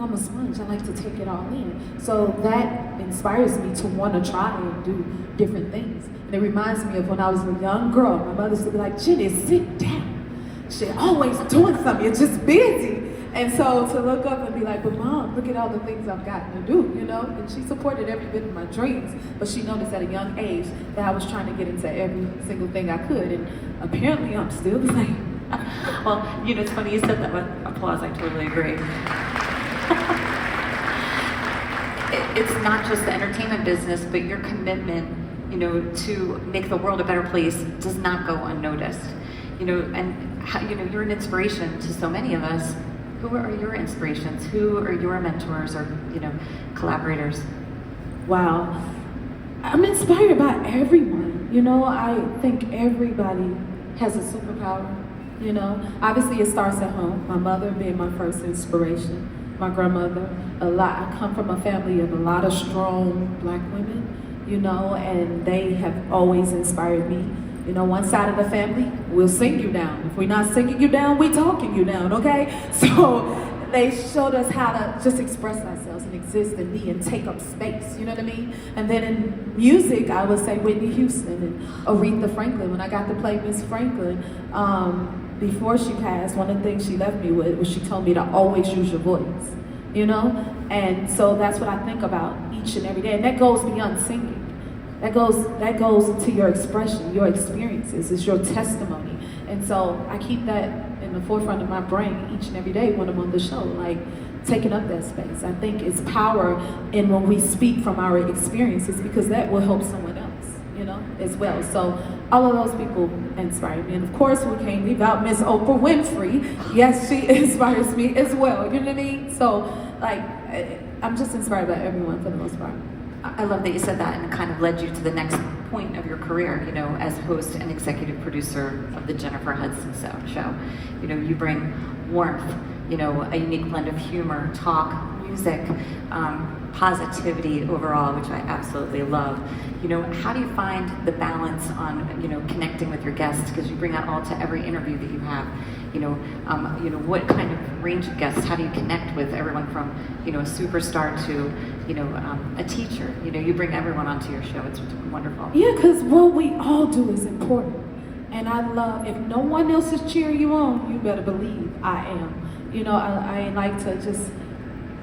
I'm a sponge. I like to take it all in. So that inspires me to want to try and do different things. And it reminds me of when I was a young girl. My mother used to be like, Jenny, sit down. She's always doing something. You're just busy. And so to look up and be like, but Mom, look at all the things I've gotten to do, you know? And she supported every bit of my dreams. But she noticed at a young age that I was trying to get into every single thing I could. And apparently I'm still the same. Well, you know, it's funny you said that with applause. I totally agree. It's not just the entertainment business, but your commitment, you know, to make the world a better place does not go unnoticed. You know, and how, you know, you're an inspiration to so many of us. Who are your inspirations? Who are your mentors or, you know, collaborators? Wow. I'm inspired by everyone. You know, I think everybody has a superpower. You know, obviously it starts at home. My mother being my first inspiration. My grandmother, I come from a family of a lot of strong Black women, you know, and they have always inspired me. You know, one side of the family, we'll sing you down. If we're not singing you down, we're talking you down, okay? So they showed us how to just express ourselves and exist and be and take up space, you know what I mean? And then in music, I would say Whitney Houston and Aretha Franklin. When I got to play Miss Franklin, before she passed, one of the things she left me with was she told me to always use your voice, you know? And so that's what I think about each and every day. And that goes beyond singing. That goes into your expression, your experiences, it's your testimony. And so I keep that in the forefront of my brain each and every day when I'm on the show, like taking up that space. I think it's power in when we speak from our experiences because that will help someone else, you know, as well. So all of those people inspire me. And of course, we can't leave out Miss Oprah Winfrey. Yes, she inspires me as well, you know what I mean? So like, I'm just inspired by everyone for the most part. I love that you said that and kind of led you to the next point of your career, you know, as host and executive producer of the Jennifer Hudson Show. You know, you bring warmth, you know, a unique blend of humor, talk, music, positivity overall, which I absolutely love. You know, how do you find the balance on, you know, connecting with your guests? Because you bring that all to every interview that you have. You know, what kind of range of guests? How do you connect with everyone from, you know, a superstar to, you know, a teacher? You know, you bring everyone onto your show. It's wonderful. Yeah, because what we all do is important. And I love, if no one else is cheering you on, you better believe I am. You know, I like to just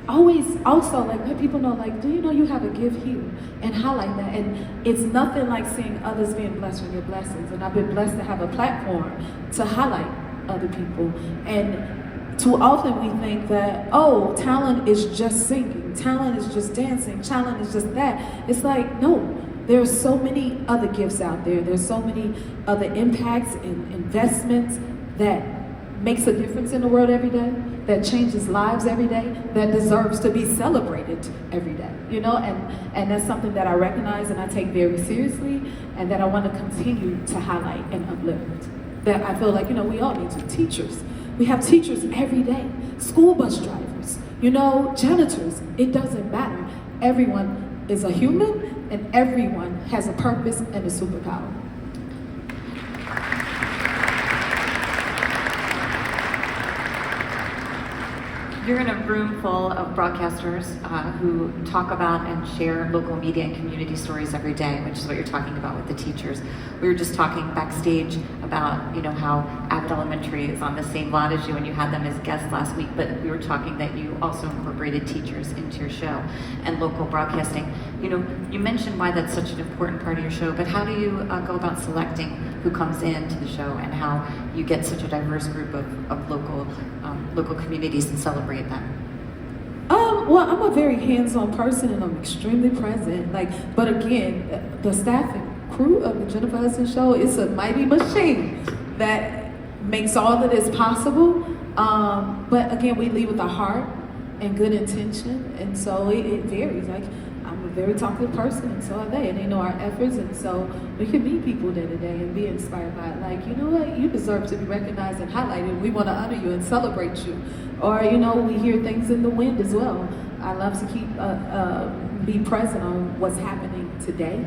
always also like let people know, like, do you know you have a gift here? And highlight that. And it's nothing like seeing others being blessed with your blessings. And I've been blessed to have a platform to highlight other people. And too often we think that, oh, talent is just singing, talent is just dancing, talent is just that. It's like, no, there's so many other gifts out there. There's so many other impacts and investments that makes a difference in the world every day, that changes lives every day, that deserves to be celebrated every day, you know? And that's something that I recognize and I take very seriously and that I want to continue to highlight and uplift. That I feel like, you know, we all need to. Teachers. We have teachers every day. School bus drivers, you know, janitors. It doesn't matter. Everyone is a human and everyone has a purpose and a superpower. You're in a room full of broadcasters who talk about and share local media and community stories every day, which is what you're talking about with the teachers. We were just talking backstage about, you know, how Abbott Elementary is on the same lot as you and you had them as guests last week, but we were talking that you also incorporated teachers into your show and local broadcasting. You know, you mentioned why that's such an important part of your show, but how do you go about selecting who comes into the show and how you get such a diverse group of local communities and celebrate them? Well, I'm a very hands-on person and I'm extremely present. But again, the staff and crew of the Jennifer Hudson Show is a mighty machine that makes all of this possible. But again, we lead with a heart and good intention, and so it varies. Like, I'm a very talkative person, and so are they, and they know our efforts, and so we can meet people day to day and be inspired by it. Like, you know what, you deserve to be recognized and highlighted. We want to honor you and celebrate you. Or, you know, we hear things in the wind as well. I love to keep be present on what's happening today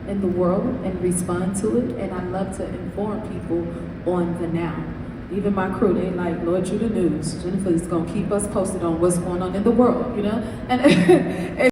in the world and respond to it, and I love to inform people on the now. Even my crew, they like, Lord, you the news. Jennifer is gonna keep us posted on what's going on in the world, you know? And